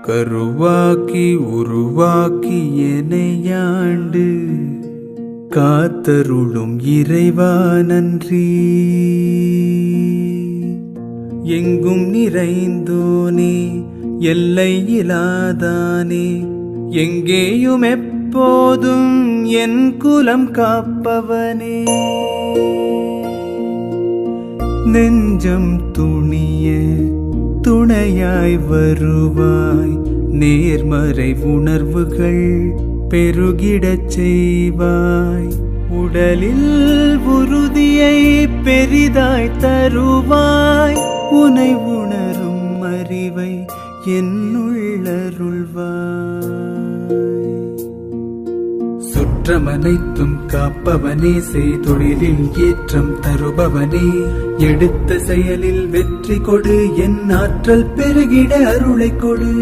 கருவாக்கி உருவாக்கி எனையாண்டு காத்தருளும் இறைவா நன்றி. எங்கும் நிறைந்தோனே எல்லை இலாதானே, எங்கேயும் எப்போதும் என் குலம் காப்பவனே. நெஞ்சம் துணிய துணையாய் வருவாய், நேர்மறை உணர்வுகள் பெருகிடச் செய்வாய். உடலில் உறுதியை பெரிதாய் தருவாய், உனை உணரும் அறிவை என்னுள்ளருள்வாய். சுற்றமனைத்தும் காப்பவனே, செய்தொழிலில் ஏற்றம் தருபவனே, எடுத்த செயலில் வெற்றி கொடு, என் ஆற்றல் பெருகிட அருளை கொடு.